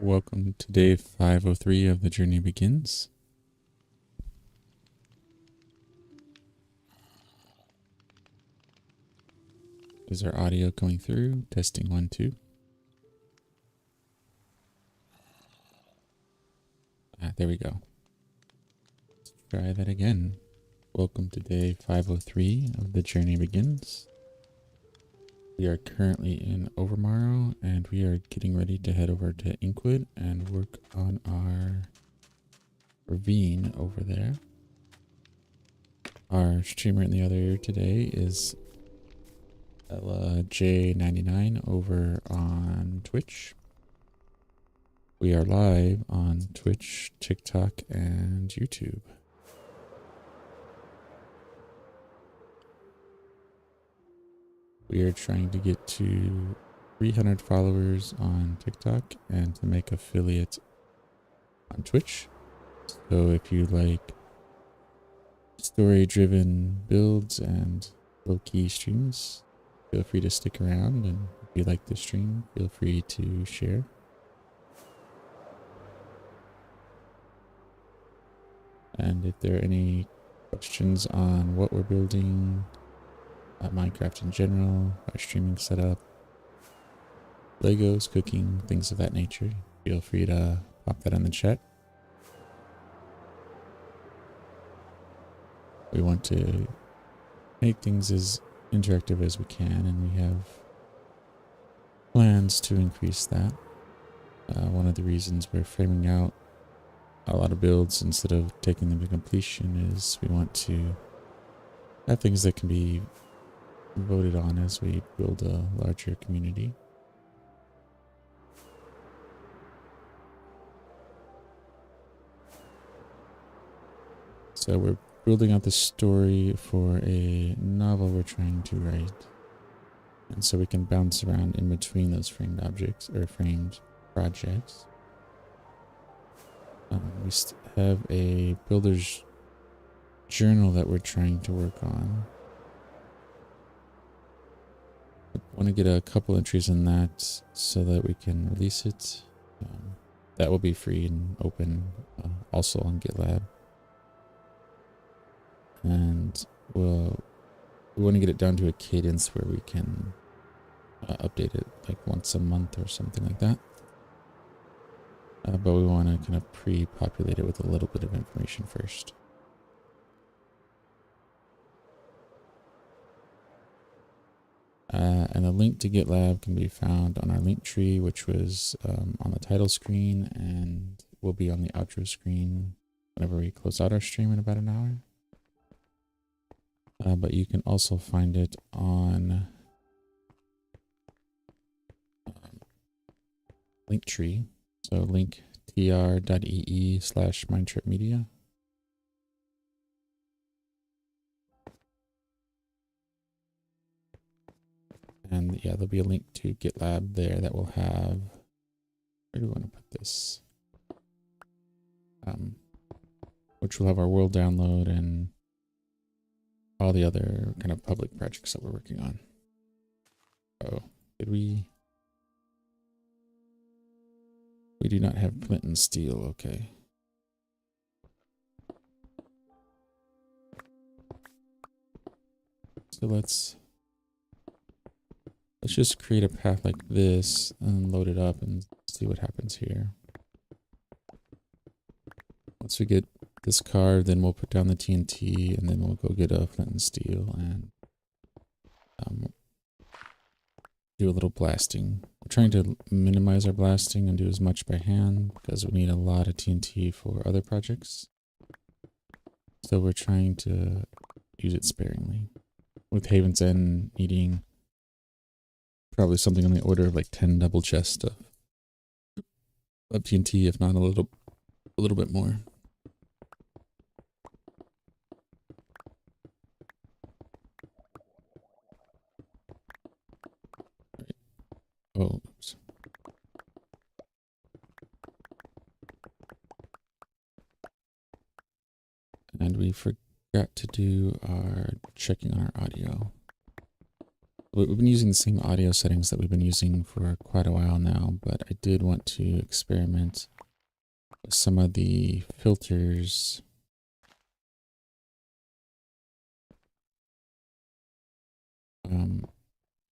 Welcome to day 503 of The Journey Begins. Is our audio coming through? Testing 1, 2. There we go. Let's try that again. Welcome to day 503 of The Journey Begins. We are currently in Overmorrow and we are getting ready to head over to Inkwood and work on our ravine over there. Our streamer in the other ear today is J99 over on Twitch. We are live on Twitch, TikTok, and YouTube. We are trying to get to 300 followers on TikTok and to make affiliate on Twitch. So if you like story-driven builds and low-key streams, feel free to stick around, and if you like this stream, feel free to share. And if there are any questions on what we're building, Minecraft in general, our streaming setup, Legos, cooking, things of that nature, feel free to pop that in the chat. We want to make things as interactive as we can, and we have plans to increase that. One of the reasons we're framing out a lot of builds instead of taking them to completion is we want to have things that can be voted on as we build a larger community. So we're building out the story for a novel we're trying to write, and so we can bounce around in between those framed objects or framed projects. We have a builder's journal that we're trying to work on. I want to get a couple entries in that so that we can release it. That will be free and open also on GitLab. And we want to get it down to a cadence where we can update it like once a month or something like that. But we want to kind of pre-populate it with a little bit of information first. And the link to GitLab can be found on our link tree, which was on the title screen and will be on the outro screen whenever we close out our stream in about an hour. But you can also find it on Linktree. So linktr.ee/mindtripmedia. And yeah, there'll be a link to GitLab there that will have, where do we want to put this? Which will have our world download and all the other kind of public projects that we're working on. Oh, did we do not have flint and steel, okay. So let's just create a path like this and load it up and see what happens here. Once we get this card, then we'll put down the TNT, and then we'll go get a flint and steel and do a little blasting. We're trying to minimize our blasting and do as much by hand because we need a lot of TNT for other projects. So we're trying to use it sparingly. With Haven's End needing probably something on the order of like 10 double chests of TNT, if not a little bit more. Oh, oops. And we forgot to do our checking on our audio. We've been using the same audio settings that we've been using for quite a while now, but I did want to experiment with some of the filters.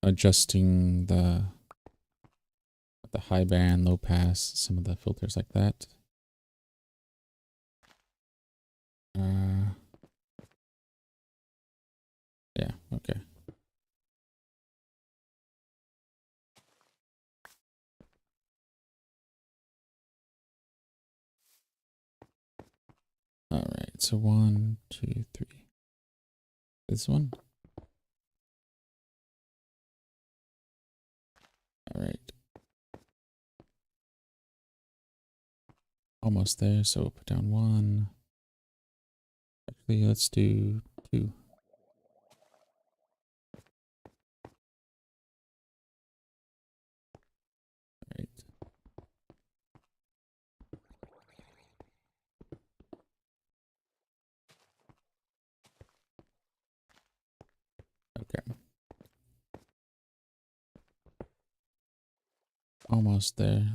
Adjusting the high band, low pass, some of the filters like that. Yeah, okay. All right, so 1, 2, 3. This one. All right. Almost there, so we'll put down 1. Actually, let's do 2. All right. Okay. Almost there.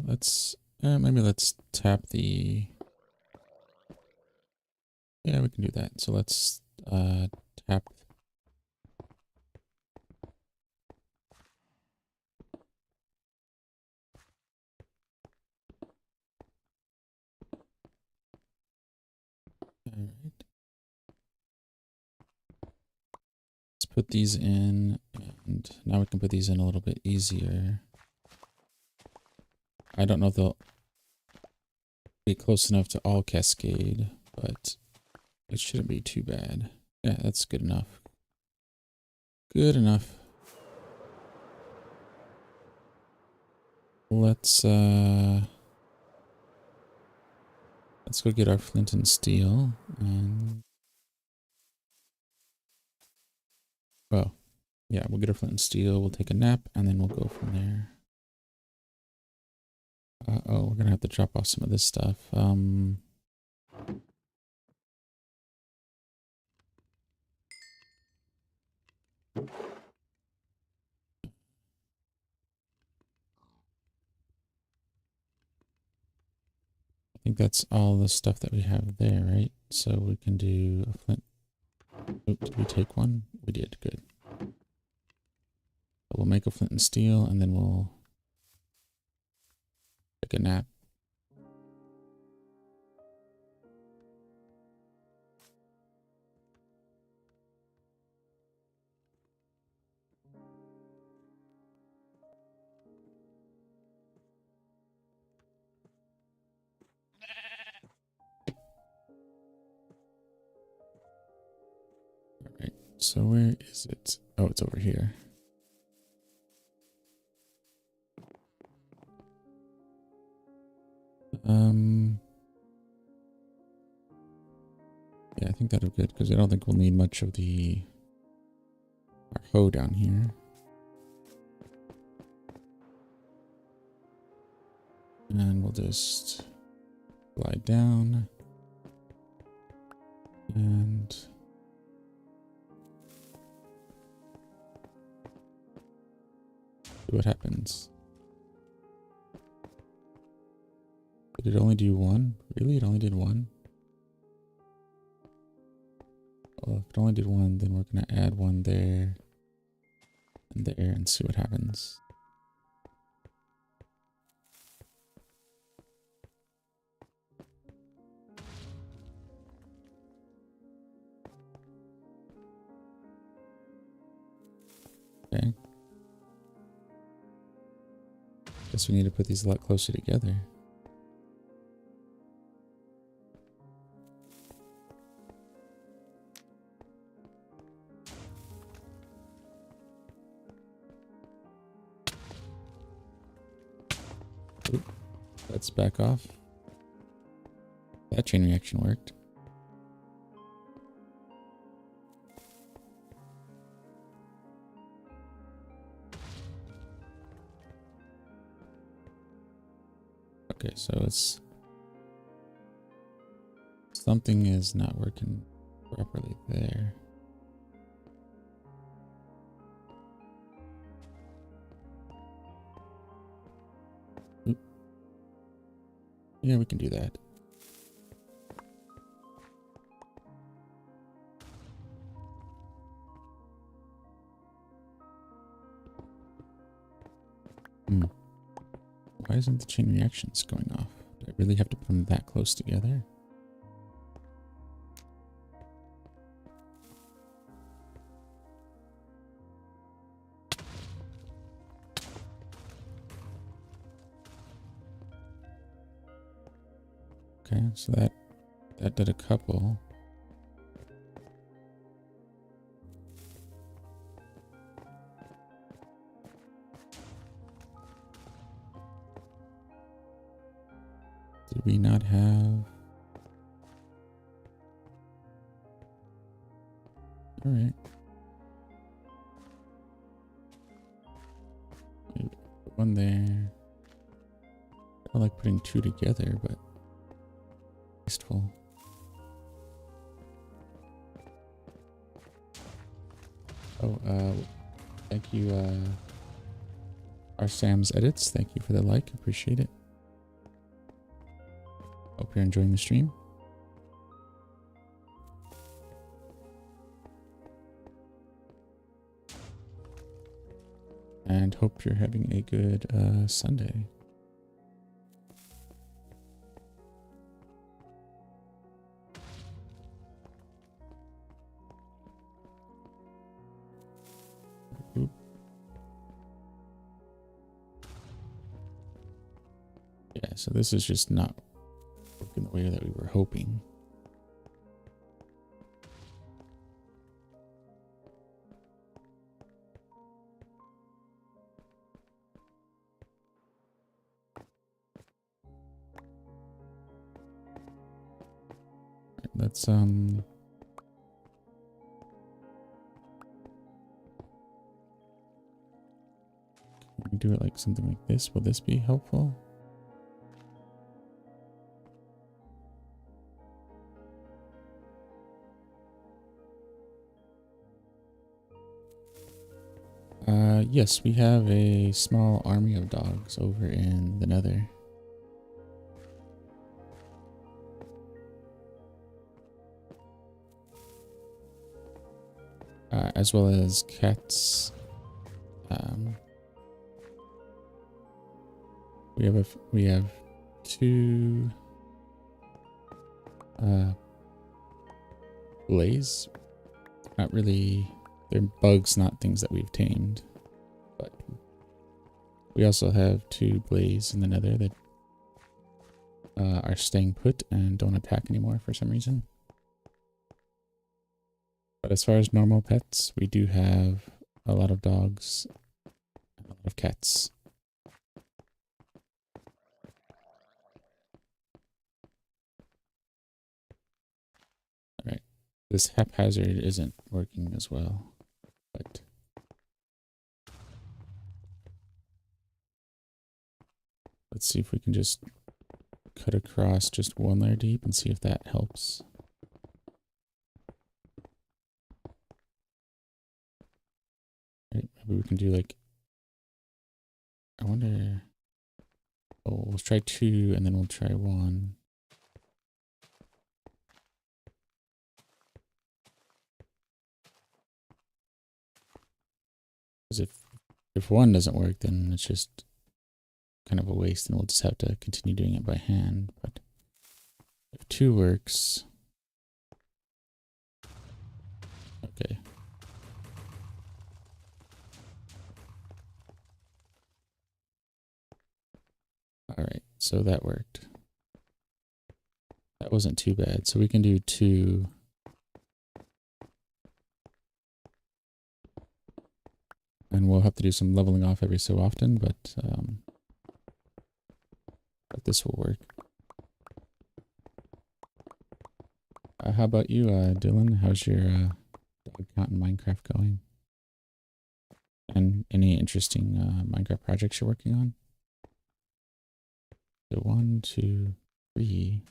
Maybe let's tap the... Yeah, we can do that. So let's tap... All right. Let's put these in, and now we can put these in a little bit easier. I don't know if they'll be close enough to all cascade, but it shouldn't be too bad. Yeah, that's good enough. Good enough. Let's go get our flint and steel, and well, yeah, we'll get our flint and steel, we'll take a nap, and then we'll go from there. Oh, we're gonna have to drop off some of this stuff. I think that's all the stuff that we have there, right? So we can do a flint. Oh, did we take one? We did, good. So we'll make a flint and steel, and then we'll take a nap. Alright, so where is it? Oh, it's over here. Yeah, I think that'll be good, because I don't think we'll need much of our hoe down here. And we'll just glide down. And see what happens. Did it only do 1? Really? It only did 1? Well, if it only did 1, then we're going to add 1 there and there and see what happens. Okay. Guess we need to put these a lot closer together. Oop, let's back off. That chain reaction worked. Okay, so it's... something is not working properly there. Yeah, we can do that. Why isn't the chain reactions going off? Do I really have to put them that close together? Okay, so that did a couple. Did we not have... All right. Put one there. I like putting two together, but wasteful. Oh, thank you, our Sam's Edits. Thank you for the like. Appreciate it. Hope you're enjoying the stream. And hope you're having a good Sunday. Oop. Yeah, so this is just not working the way that we were hoping. Let's can we do it like something like this? Will this be helpful? Yes, we have a small army of dogs over in the Nether. As well as cats. We have two blaze. Not really, they're bugs, not things that we've tamed. But we also have two blaze in the Nether that are staying put and don't attack anymore for some reason. But as far as normal pets, we do have a lot of dogs and a lot of cats. Alright, this haphazard isn't working as well, but let's see if we can just cut across just one layer deep and see if that helps. Right, maybe we can do like, I wonder, oh, we'll try two and then we'll try one. Because if one doesn't work, then it's just kind of a waste and we'll just have to continue doing it by hand. But if two works, okay. All right, so that worked. That wasn't too bad. So we can do two. And we'll have to do some leveling off every so often, but this will work. How about you, Dylan? How's your dog count in Minecraft going? And any interesting Minecraft projects you're working on? So 1, 2, 3,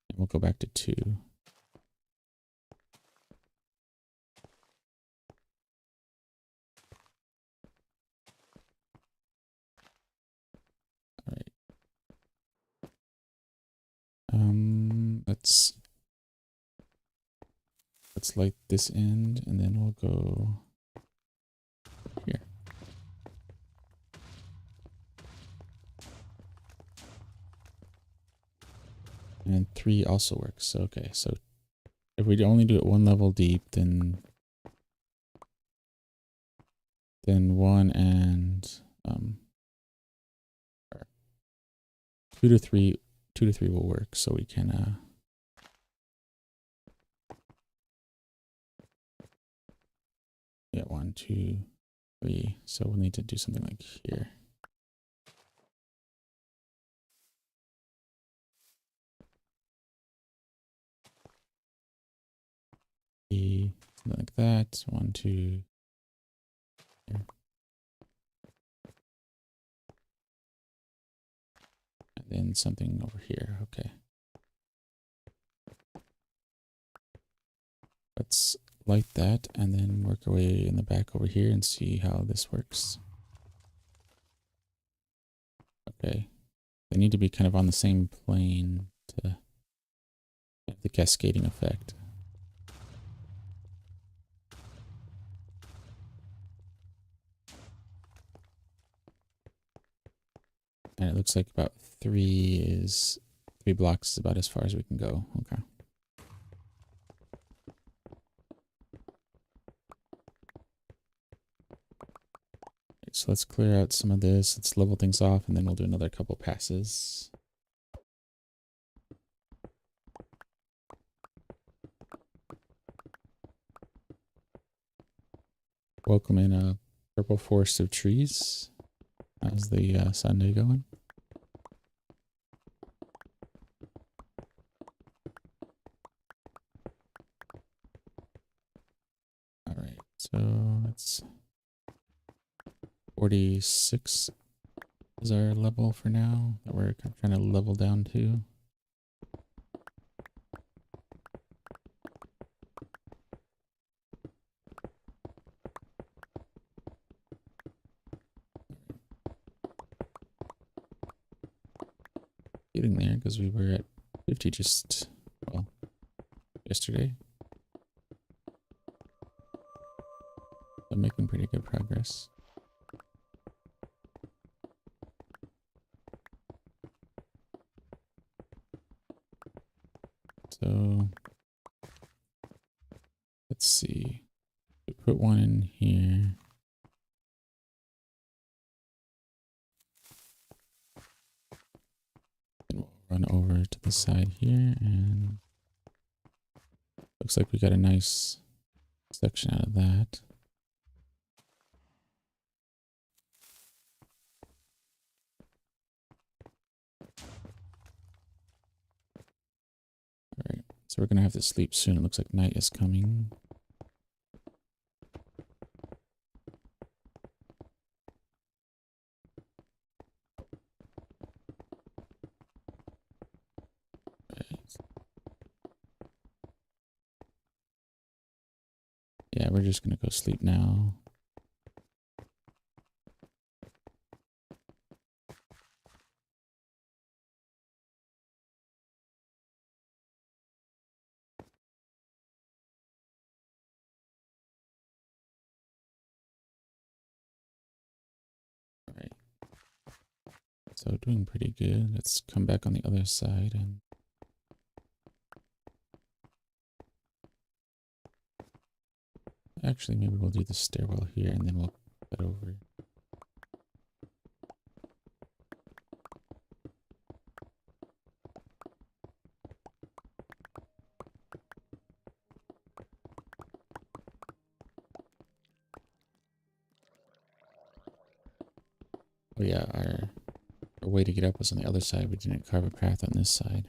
and we'll go back to 2. All right. let's light this end, and then we'll go here. And 3 also works. Okay, so if we only do it 1 level deep, then 1 and 2 to 3 will work. So we can yeah, 1, 2, 3. So we'll need to do something like here. Something like that. 1, 2. Here. And then something over here. Okay. Let's light that and then work our way in the back over here and see how this works. Okay. They need to be kind of on the same plane to have the cascading effect. And it looks like about 3 blocks is about as far as we can go. Okay. So let's clear out some of this. Let's level things off, and then we'll do another couple passes. Welcome in a purple forest of trees. How's the Sunday going? All right, so that's 46 is our level for now that we're trying to level down to. Getting there because we were at 50 just, well, yesterday. I'm making pretty good progress. So let's see. We put 1 in here. And we'll run over to the side here, and looks like we got a nice section out of that. Alright, so we're gonna have to sleep soon. It looks like night is coming. Yeah, we're just gonna go sleep now. Alright. So doing pretty good. Let's come back on the other side and actually maybe we'll do the stairwell here and then we'll cut over. Oh yeah, our way to get up was on the other side. We didn't carve a path on this side.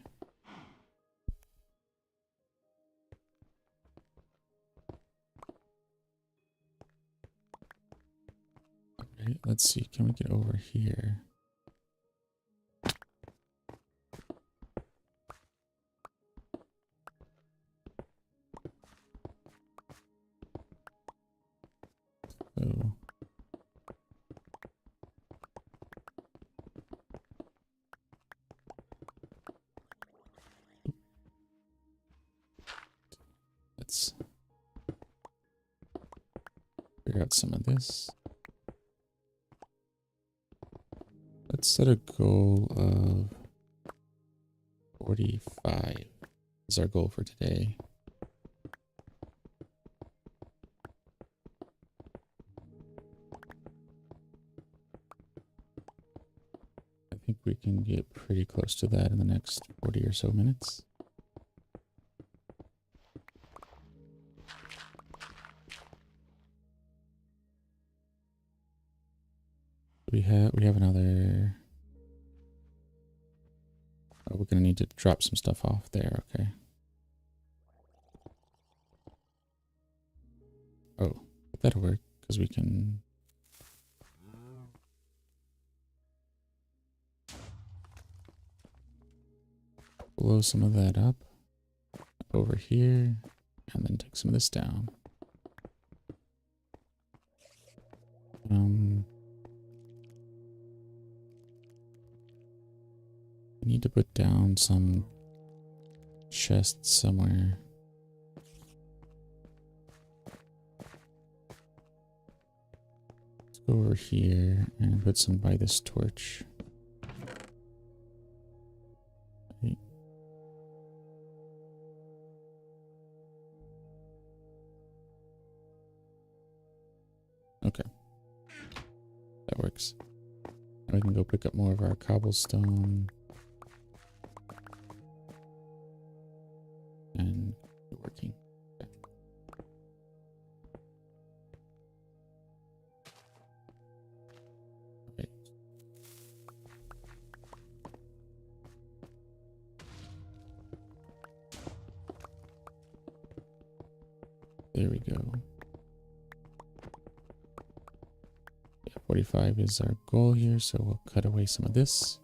Alright, let's see. Can we get over here? So cut some of this. Let's set a goal of 45 is our goal for today. I think we can get pretty close to that in the next 40 or so minutes. We have another. Oh, we're gonna need to drop some stuff off there. Okay. Oh, that'll work because we can. Blow some of that up over here, and then take some of this down. I need to put down some chests somewhere. Let's go over here and put some by this torch. Right. Okay. That works. Now we can go pick up more of our cobblestone. And working. Okay. Right. There we go. Yeah, 45 is our goal here, so we'll cut away some of this.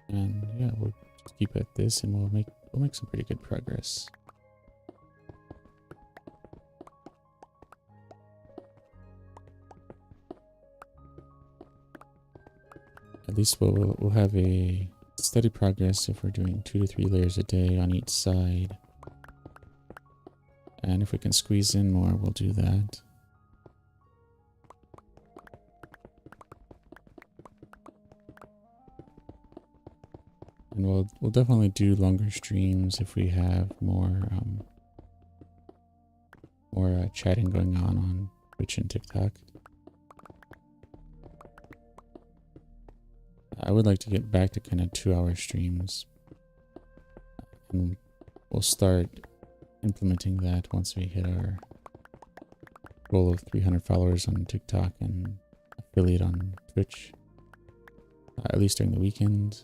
And yeah, we'll just keep at this and we'll make some pretty good progress. At least we'll have a steady progress if we're doing 2 to 3 layers a day on each side. And if we can squeeze in more, we'll do that. And we'll definitely do longer streams if we have more chatting going on Twitch and TikTok. I would like to get back to kind of 2-hour streams, and we'll start implementing that once we hit our goal of 300 followers on TikTok and affiliate on Twitch, at least during the weekend.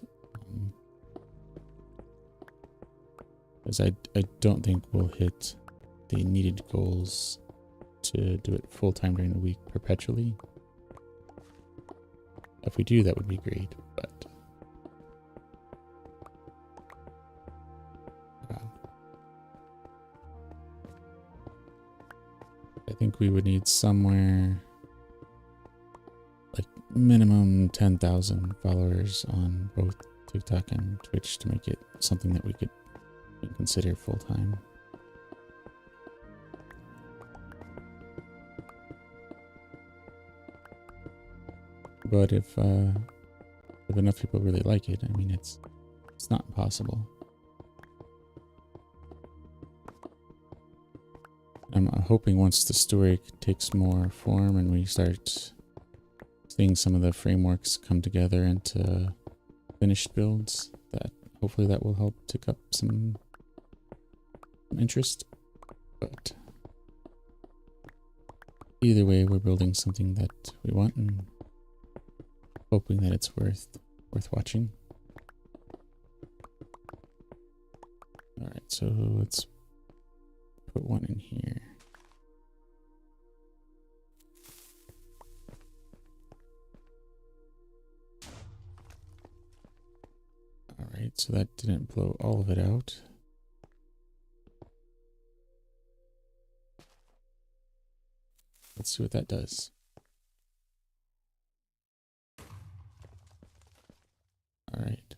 Because I don't think we'll hit the needed goals to do it full time during the week perpetually. If we do, that would be great, but I think we would need somewhere like minimum 10,000 followers on both TikTok and Twitch to make it something that we could consider full time. But if enough people really like it, I mean, it's not impossible. I'm hoping once the story takes more form and we start seeing some of the frameworks come together into finished builds, that hopefully that will help tick up some interest. But either way, we're building something that we want and hoping that it's worth watching. All right, so let's put one in here. All right, so that didn't blow all of it out. Let's see what that does. All right.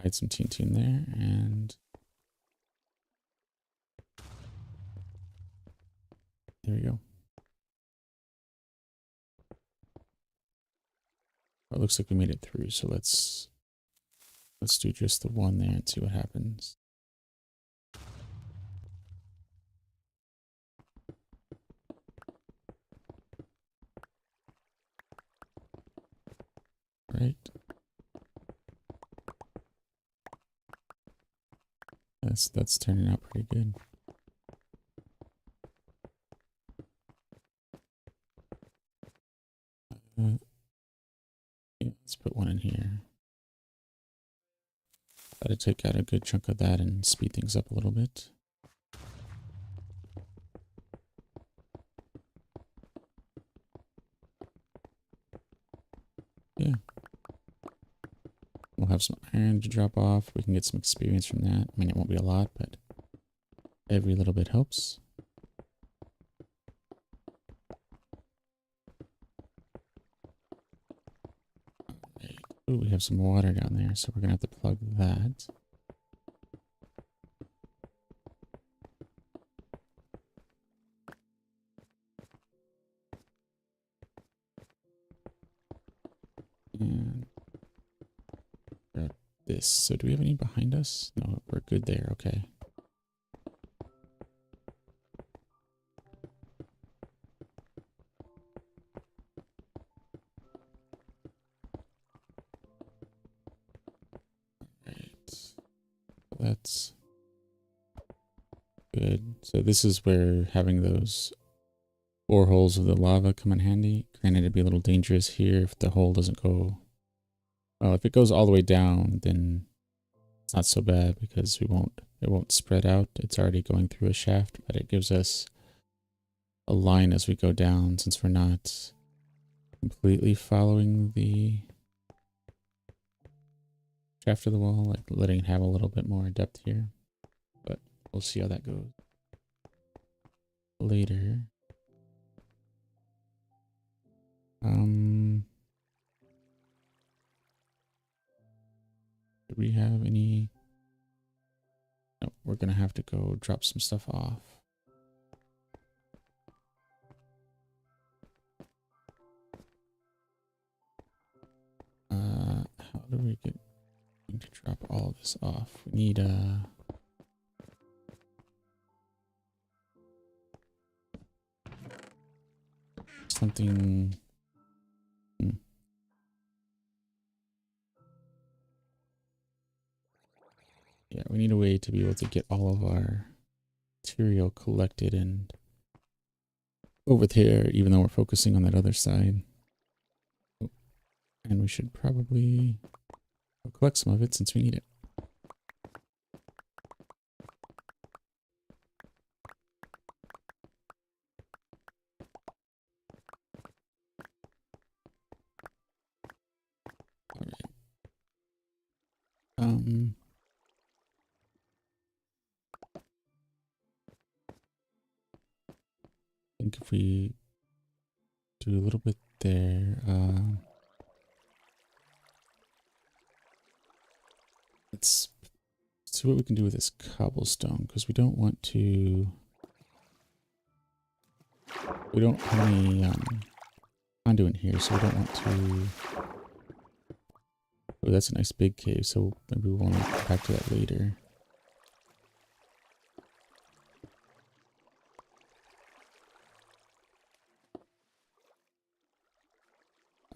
hide some TNT in there, and there we go. It looks like we made it through, so let's do just the one there and see what happens. Right. That's turning out pretty good. Yeah, let's put one in here. Try to take out a good chunk of that and speed things up a little bit. Yeah. We'll have some iron to drop off. We can get some experience from that. I mean, it won't be a lot, but every little bit helps. Right. Ooh, we have some water down there, so we're gonna have to plug that. And grab this. So do we have any behind us? No, we're good there. Okay. Right. That's good. So this is where having those boreholes of the lava come in handy. Granted, it'd be a little dangerous here if the hole doesn't go. Well, if it goes all the way down, then it's not so bad because it won't spread out. It's already going through a shaft, but it gives us a line as we go down since we're not completely following the shaft of the wall, like letting it have a little bit more depth here. But we'll see how that goes later. Do we have any? No, we're gonna have to go drop some stuff off. How do we get to drop all of this off? We need something. Yeah, we need a way to be able to get all of our material collected and over there, even though we're focusing on that other side. And we should probably collect some of it since we need it. All right. I think if we do a little bit there, let's see what we can do with this cobblestone, because we don't want to. We don't have any conduit here, so we don't want to. Oh, that's a nice big cave, so maybe we want to get back to that later.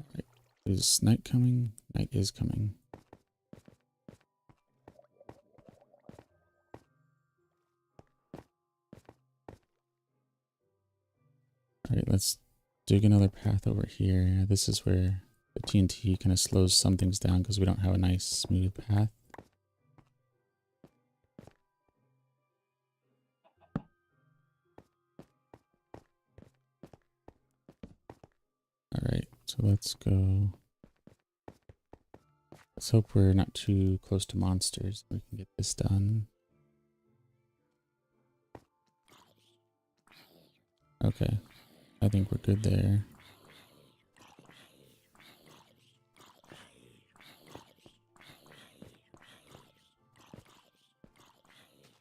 Alright, is night coming? Night is coming. Alright, let's dig another path over here. This is where the TNT kind of slows some things down because we don't have a nice smooth path. Alright, so let's go. Let's hope we're not too close to monsters. We can get this done. Okay, I think we're good there.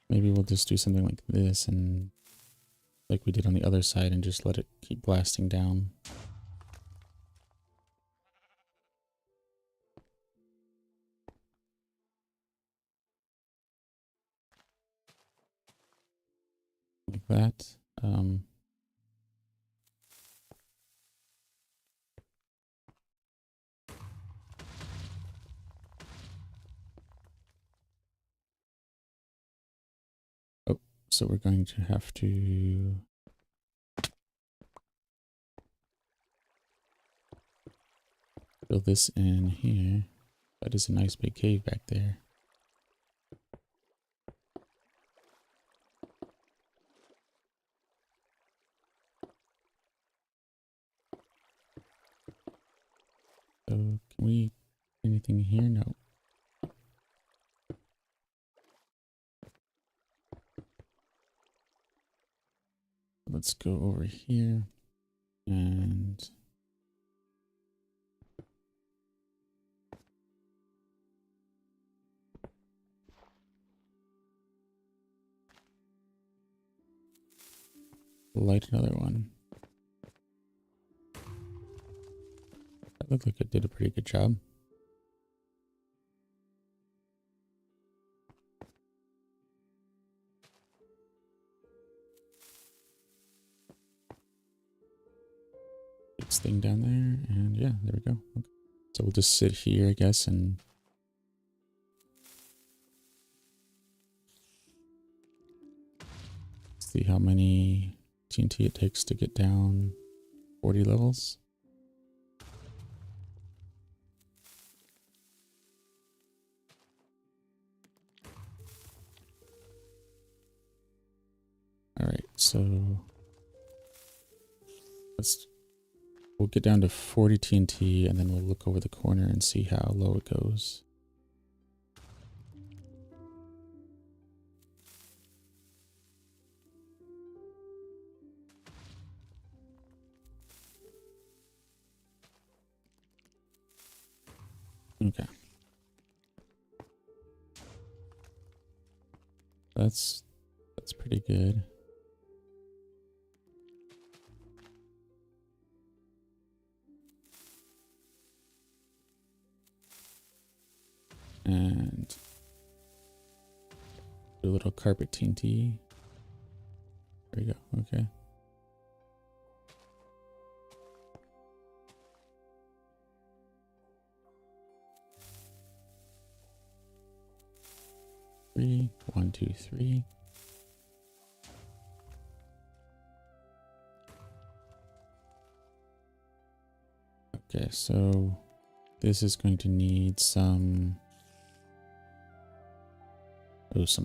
Maybe we'll just do something like this and like we did on the other side and just let it keep blasting down. Like that. Oh, so we're going to have to fill this in here. That is a nice big cave back there. So can we anything here? No. Let's go over here and light another one. That looked like it did a pretty good job. This thing down there, and yeah, there we go. Okay. So we'll just sit here, I guess, and see how many TNT it takes to get down 40 levels. Alright, so we'll get down to 40 TNT and then we'll look over the corner and see how low it goes. Okay. That's pretty good. And do a little carpet TNT. There we go. Okay. Three. 1, 2, 3. Okay, so this is going to need some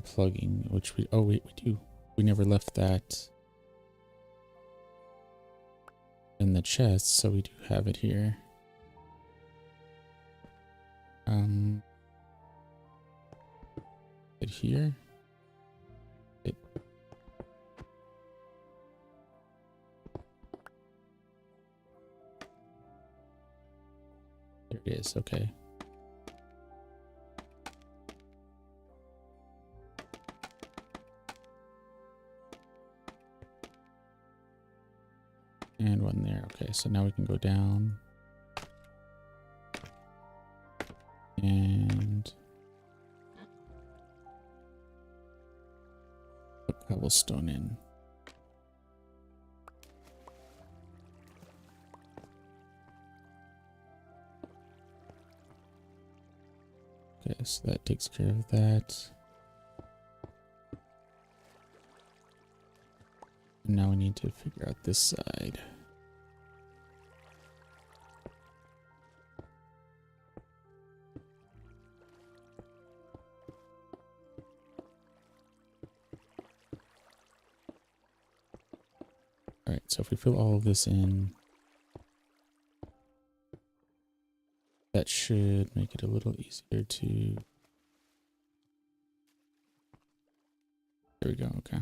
plugging, which we wait, we do. We never left that in the chest, so we do have it here. It here. There it is. Okay. And one there. Okay, so now we can go down. And put cobblestone in. Okay, so that takes care of that. And now we need to figure out this side. Alright, so if we fill all of this in, that should make it a little easier to... There we go, okay.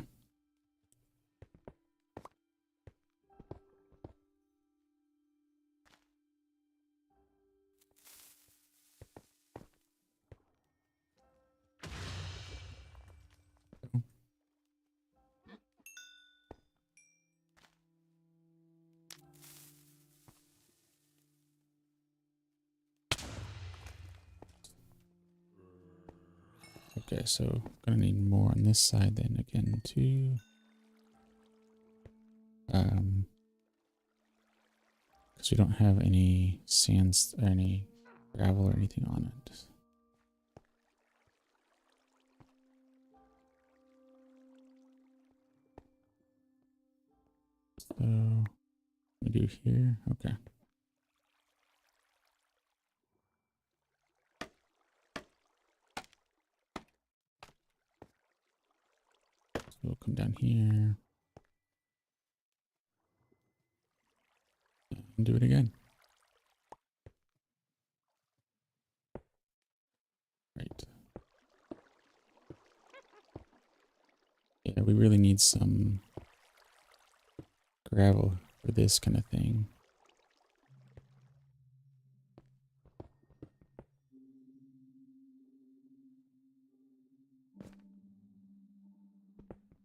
Okay, so gonna need more on this side then again too. Because we don't have any sands or any gravel or anything on it. So we do here. Okay. So we'll come down here and do it again. Right. Yeah, we really need some gravel for this kind of thing.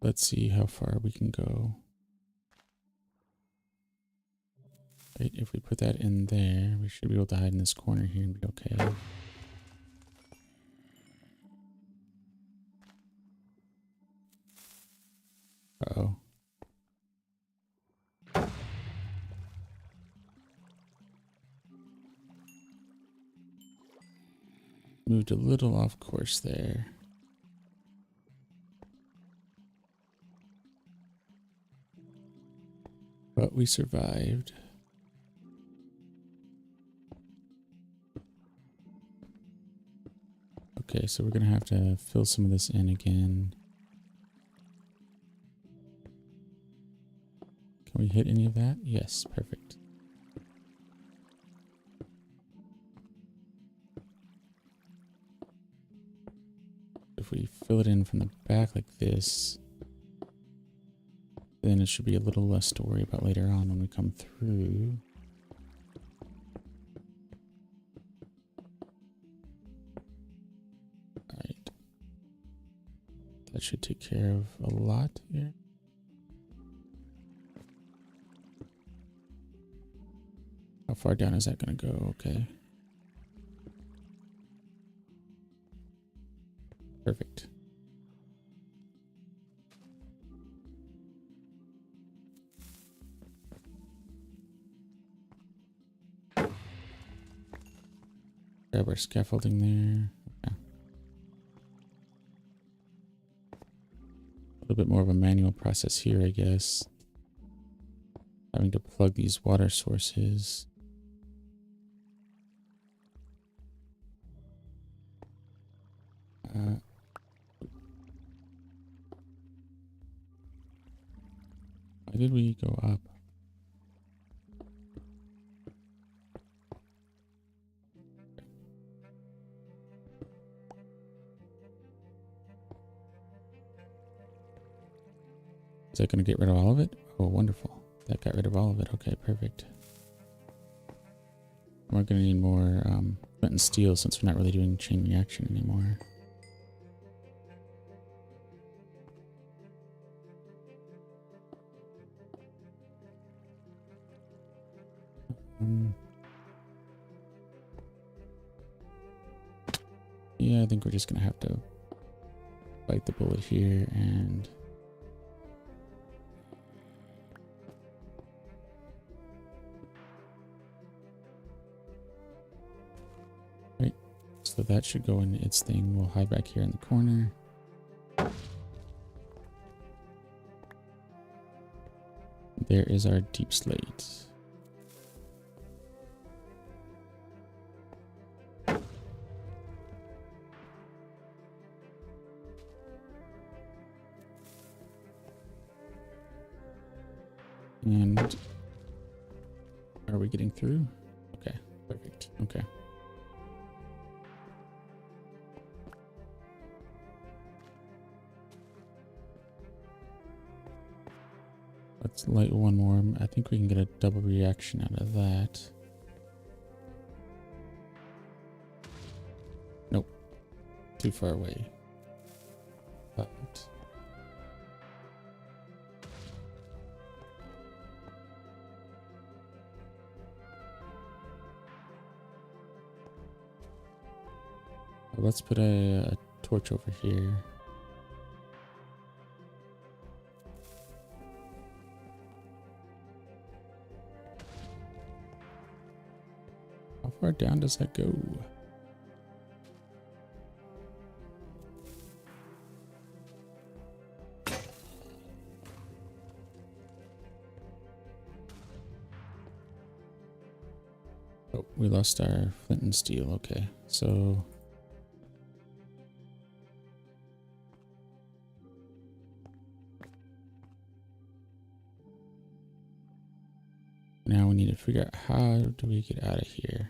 Let's see how far we can go. Right, if we put that in there, we should be able to hide in this corner here and be okay. Uh-oh. Moved a little off course there. But we survived. Okay, so we're gonna have to fill some of this in again. Can we hit any of that? Yes, perfect. If we fill it in from the back like this, then it should be a little less to worry about later on when we come through. Alright. That should take care of a lot here. How far down is that going to go? Okay. Perfect. Grab our scaffolding there. Okay. A little bit more of a manual process here, I guess. Having to plug these water sources. Why did we go up? Is that going to get rid of all of it? Oh, wonderful. That got rid of all of it. Okay, perfect. We're going to need more flint and steel since we're not really doing chain reaction anymore. Yeah, I think we're just going to have to bite the bullet here and... Right, so that should go in its thing. We'll hide back here in the corner. There is our deep slate. And are we getting through? Okay, perfect. Okay. Let's light one more. I think we can get a double reaction out of that. Nope. Too far away. But let's put a torch over here. How far down does that go? Oh, we lost our flint and steel. Okay, so now we need to figure out how do we get out of here.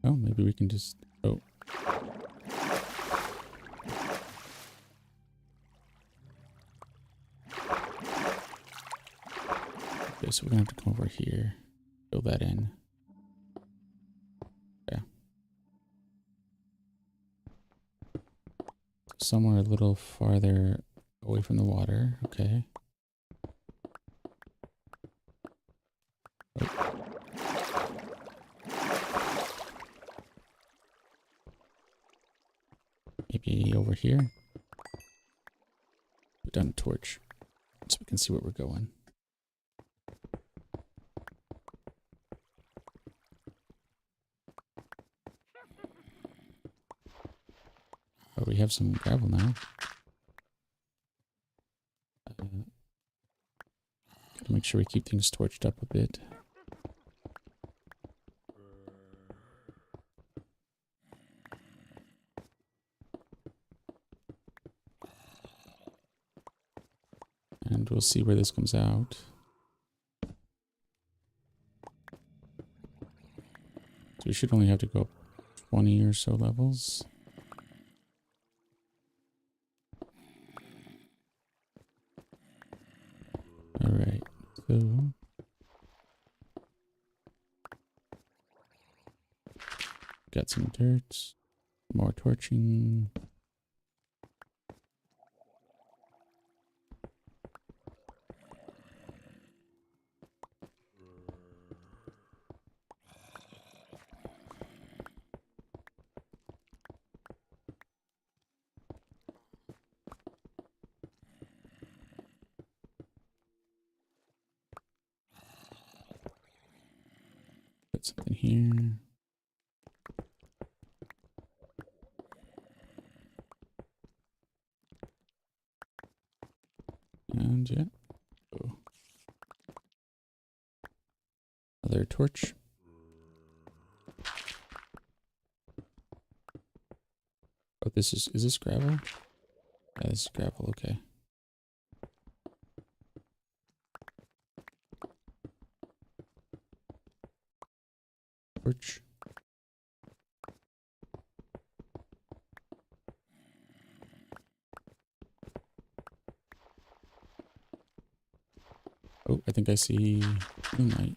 Oh, maybe we can just... Oh. Okay, so we're gonna have to come over here. Fill that in. Yeah. Somewhere a little farther away from the water. Okay. Oh. Maybe over here. Put down a torch so we can see where we're going. Oh, we have some gravel now. Gotta make sure we keep things torched up a bit. And we'll see where this comes out. So we should only have to go up 20 or so levels. Alright, so got some dirt, more torching. Put something here. And yeah. Oh. Another torch. Oh, is this gravel? Yeah, this is gravel, okay. Torch. Oh, I think I see moonlight.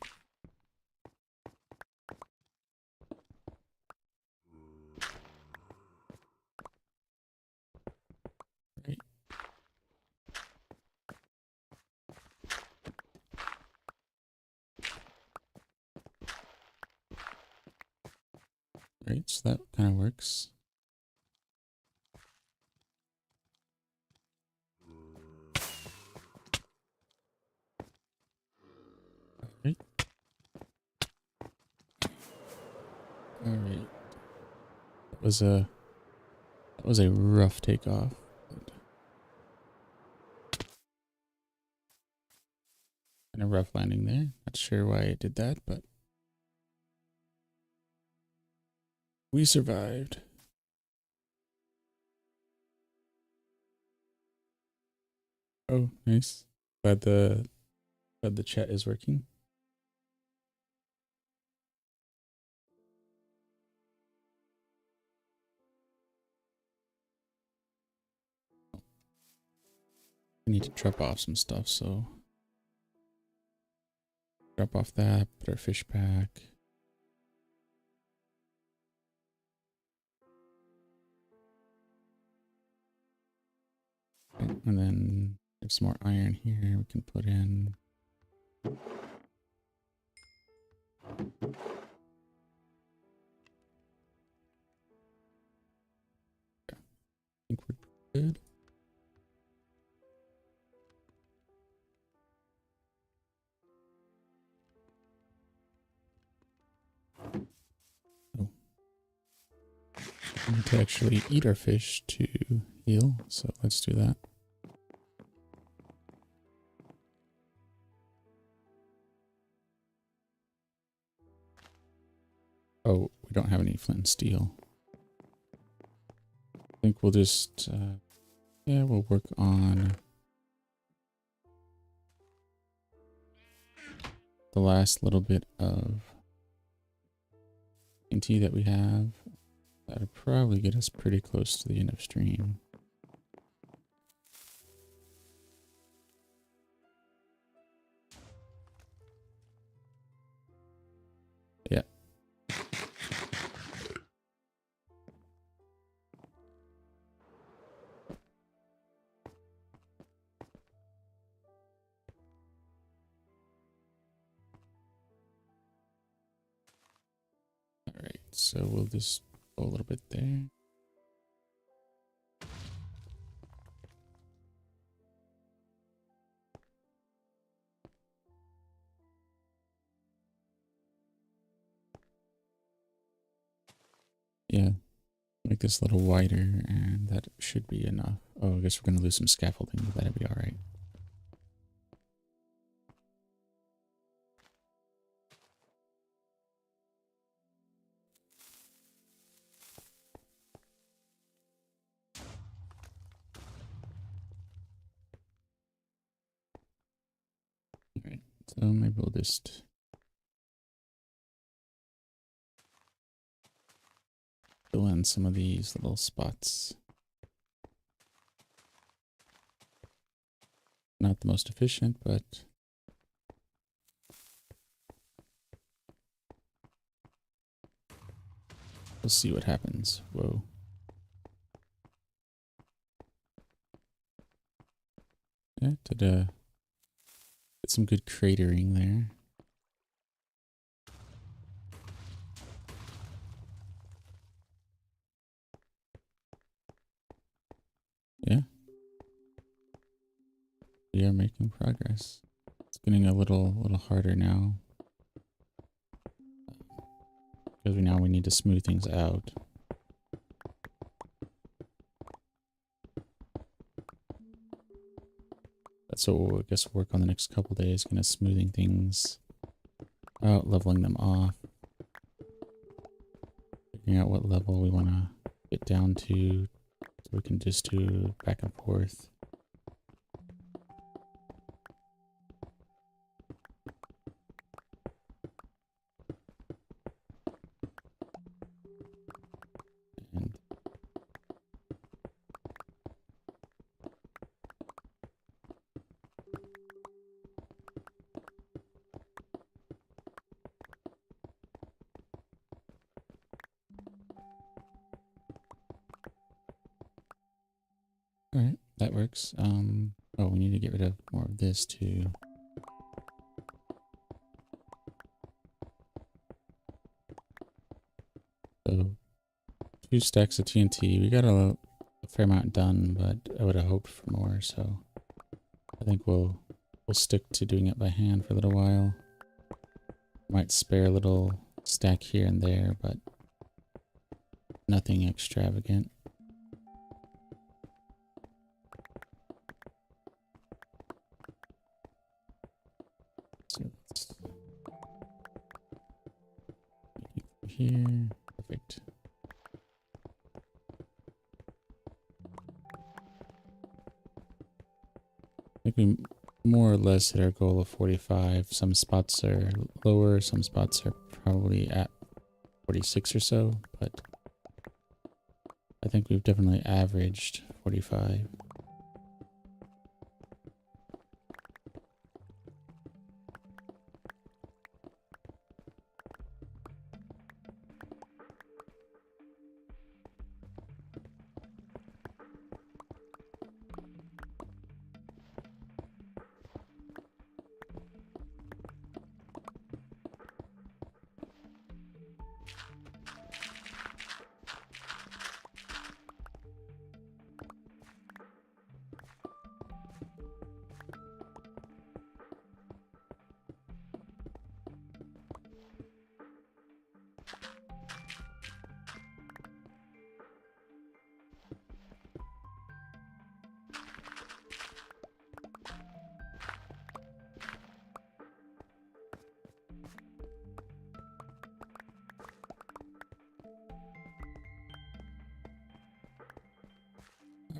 Right. Right, so that kind of works. Right. Alright. That was a rough takeoff. And a rough landing there. Not sure why I did that, but we survived. Oh, nice. Glad the chat is working. I need to drop off some stuff, so drop off that, put our fish back. And then there's some more iron here we can put in. think we're good. Oh. We need to actually eat our fish to heal, so let's do that. Oh, we don't have any flint and steel. I think we'll just, yeah, we'll work on the last little bit of TNT that we have. That'll probably get us pretty close to the end of stream. Yeah. All right, so we'll just go a little bit there. Yeah, make this a little wider, and that should be enough. Oh, I guess we're gonna lose some scaffolding, but that'll be all right. All right, so maybe we'll just fill in some of these little spots. Not the most efficient, but we'll see what happens. Whoa. Yeah, did some good cratering there. Yeah. We are making progress. It's getting a little harder now. Because we need to smooth things out. That's what we'll, I guess, work on the next couple days, kind of smoothing things out, leveling them off. Figuring out what level we want to get down to, so we can just do back and forth. And all right, that works. Oh, we need to get rid of more of this too. So 2 stacks of TNT. We got a fair amount done, but I would have hoped for more, so I think we'll stick to doing it by hand for a little while. Might spare a little stack here and there, but nothing extravagant. So let's here. Perfect. I think we more or less hit our goal of 45. Some spots are lower, some spots are probably at 46 or so, but I think we've definitely averaged 45.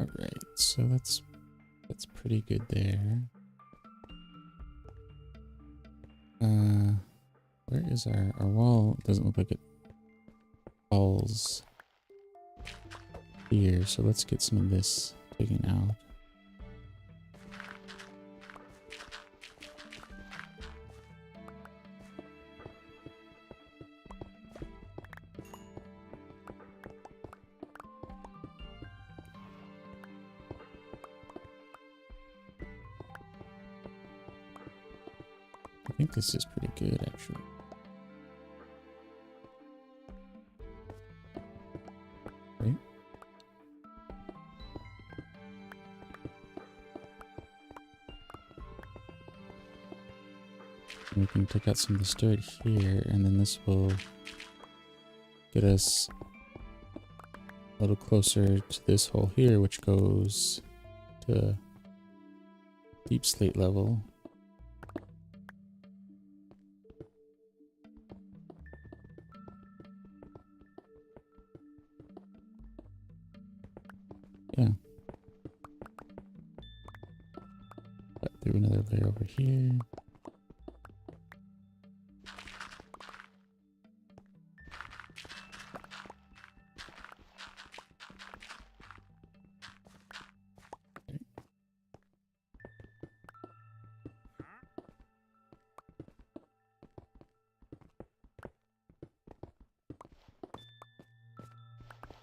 Alright, so that's pretty good there. Where is our wall? Doesn't look like it falls here, so let's get some of this taken out. I think this is pretty good, actually. Right? We can take out some of this dirt here, and then this will get us a little closer to this hole here, which goes to deep slate level. Yeah. Cut through another layer over here.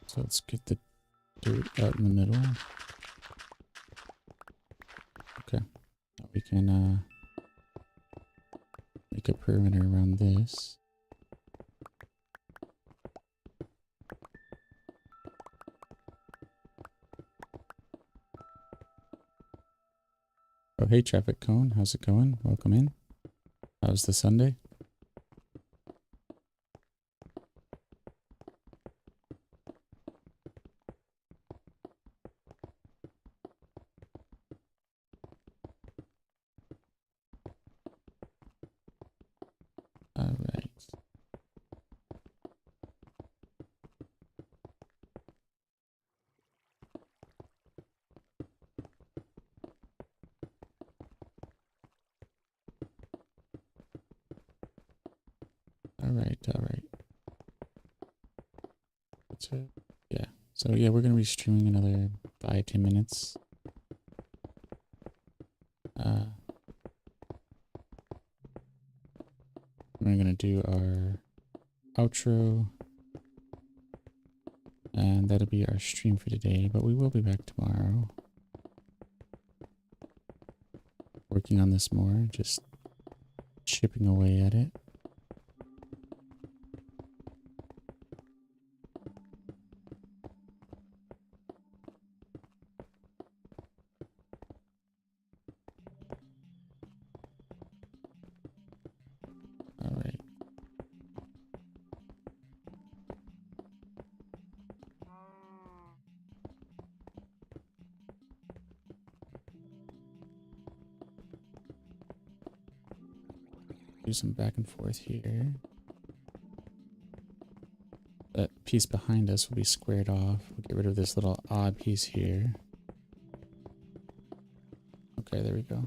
So let's get the dirt out in the middle. Okay. Now we can make a perimeter around this. Oh, hey, traffic cone. How's it going? Welcome in. How's the Sunday? All right. All right. All right. That's it. Yeah. So yeah, we're gonna be streaming another 5-10 minutes. We're gonna do our outro, and that'll be our stream for today. But we will be back tomorrow, working on this more, just chipping away at it. All right. Do some back and forth here. That piece behind us will be squared off. We'll get rid of this little odd piece here. Okay, there we go.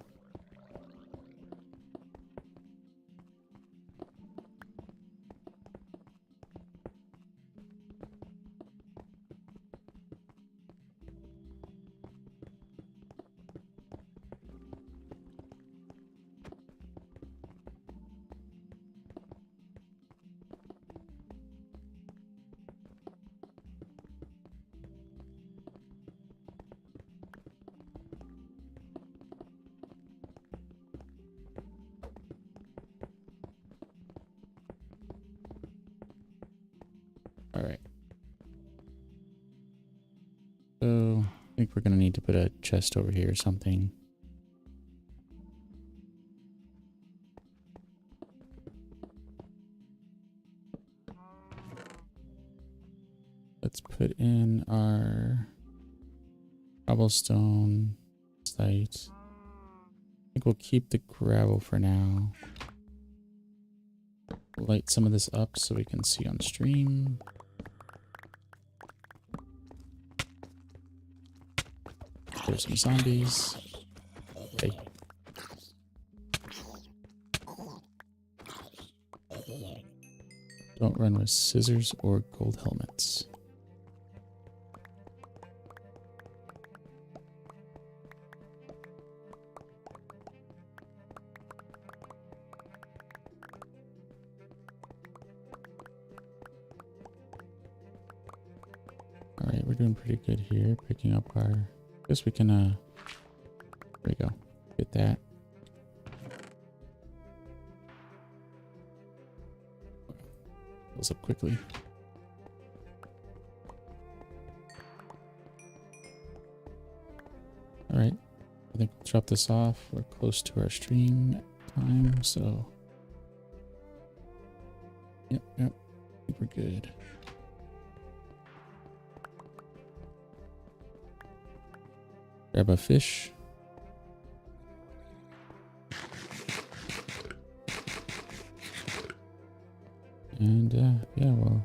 All right. So I think we're gonna need to put a chest over here or something. Let's put in our cobblestone site. I think we'll keep the gravel for now. Light some of this up so we can see on stream. There's some zombies. Hey. Don't run with scissors or gold helmets. Alright, we're doing pretty good here, picking up our... I guess we can, there we go. Get that. Fills up quickly. Alright, I think we'll drop this off. We're close to our stream time, so... Yep, I think we're good. Grab a fish. And, yeah, well...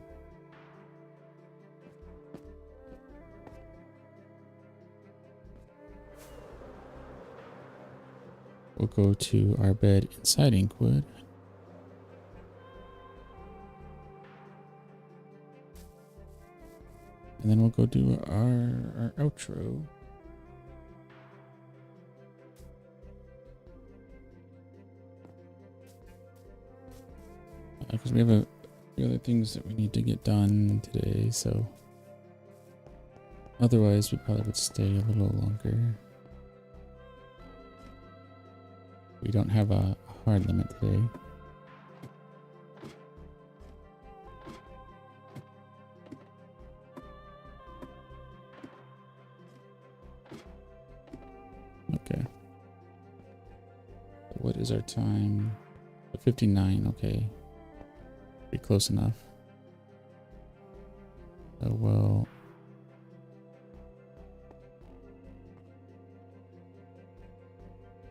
We'll go to our bed inside Inkwood. And then we'll go do our outro. Because we have a few other things that we need to get done today, so otherwise we probably would stay a little longer. We don't have a hard limit today. Okay. What is our time? 59, okay. Pretty close enough. So we'll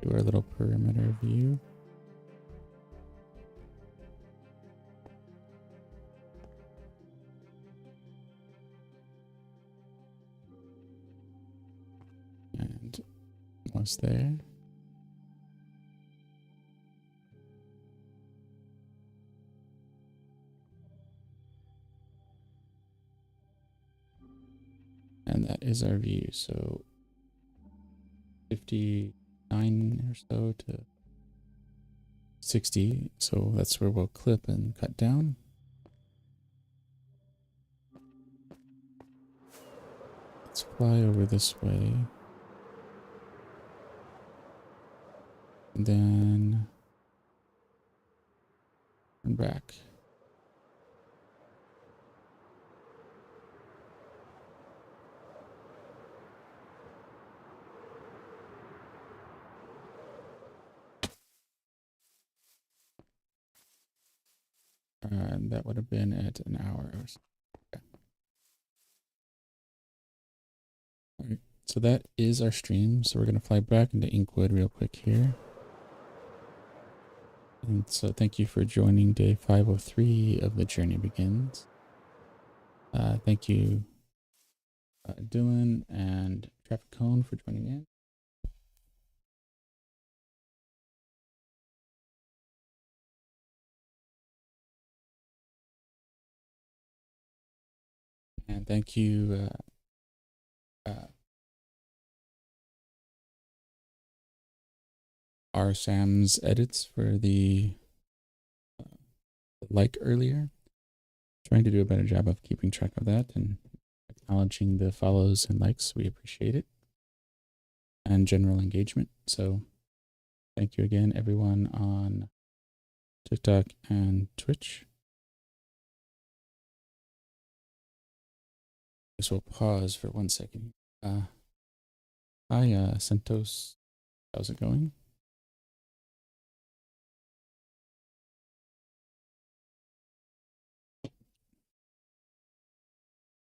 do our little perimeter view. And almost there. And that is our view. So 59 or so to 60. So that's where we'll clip and cut down. Let's fly over this way. And then turn back. And that would have been at an hour or so. Okay. All right. So that is our stream. So we're going to fly back into Inkwood real quick here. And so thank you for joining day 503 of The Journey Begins. Thank you, Dylan and Traffic Cone for joining in. And thank you, R. Sam's edits for the like earlier. Trying to do a better job of keeping track of that and acknowledging the follows and likes. We appreciate it. And general engagement. So thank you again, everyone on TikTok and Twitch. Guess we'll pause for 1 second. Hi, Santos. How's it going?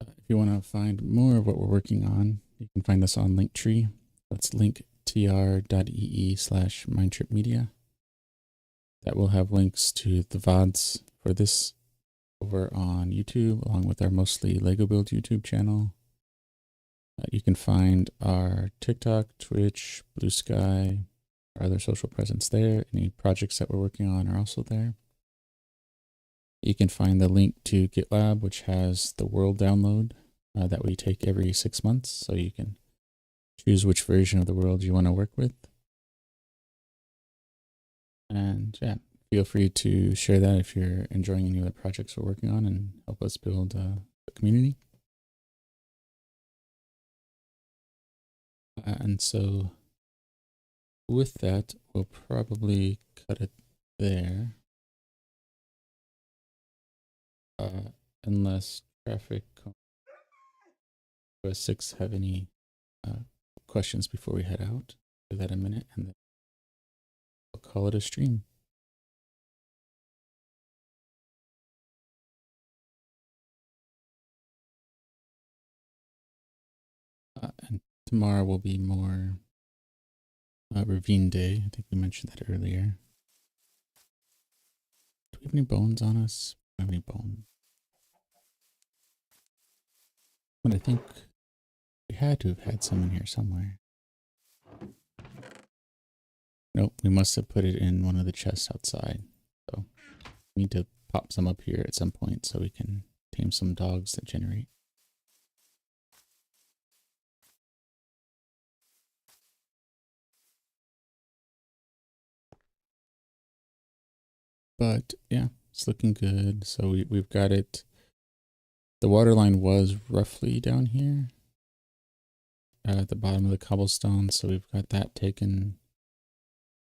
If you want to find more of what we're working on, you can find us on Linktree. That's linktr.ee/mindtripmedia. That will have links to the VODs for this over on YouTube, along with our mostly Lego Build YouTube channel. You can find our TikTok, Twitch, Blue Sky, our other social presence there. Any projects that we're working on are also there. You can find the link to GitLab, which has the world download that we take every 6 months. So you can choose which version of the world you want to work with. And yeah, feel free to share that if you're enjoying any of the projects we're working on and help us build a community. And so with that, we'll probably cut it there. Unless traffic or 6 have any questions before we head out. Give that a minute and then we'll call it a stream. And tomorrow will be more ravine day. I think we mentioned that earlier. Do we have any bones on us? I don't have any bones. But I think we had to have had some in here somewhere. Nope, we must have put it in one of the chests outside. So we need to pop some up here at some point so we can tame some dogs that generate. But yeah, it's looking good. So we've got it. The water line was roughly down here at the bottom of the cobblestone. So we've got that taken.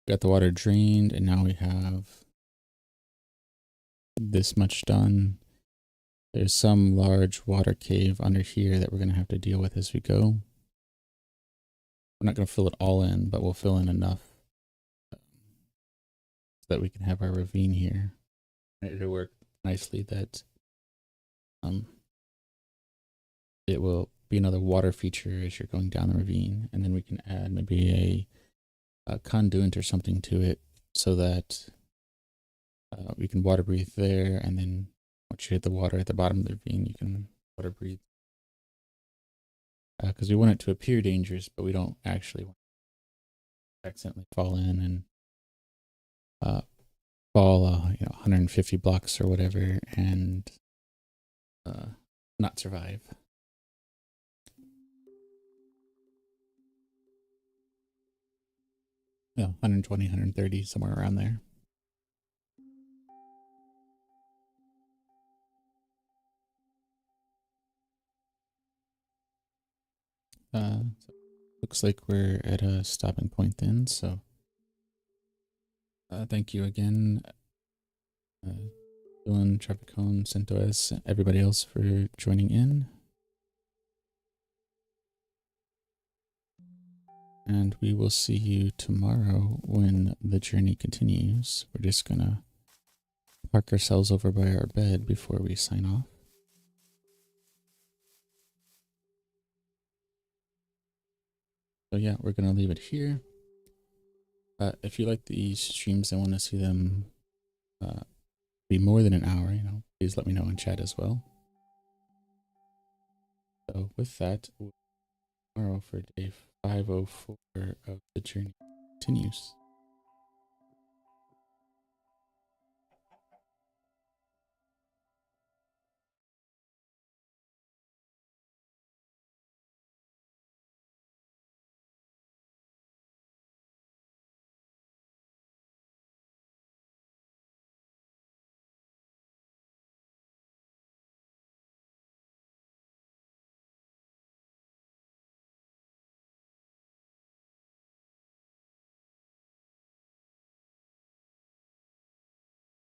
Got the water drained, and now we have this much done. There's some large water cave under here that we're going to have to deal with as we go. We're not going to fill it all in, but we'll fill in enough so that we can have our ravine here. It'll work nicely that it will be another water feature as you're going down the ravine, and then we can add maybe a conduit or something to it so that we can water breathe there, and then once you hit the water at the bottom of the ravine, you can water breathe. Because we want it to appear dangerous, but we don't actually want to accidentally fall in and fall 150 blocks or whatever and not survive. Yeah, 120, 130, somewhere around there. So looks like we're at a stopping point then, so thank you again, Dylan, Trapicone, CentOS, everybody else for joining in. And we will see you tomorrow when the journey continues. We're just gonna park ourselves over by our bed before we sign off. So yeah, we're gonna leave it here. If you like these streams and want to see them be more than an hour, please let me know in chat as well. So with that, tomorrow for day 504 of the journey continues.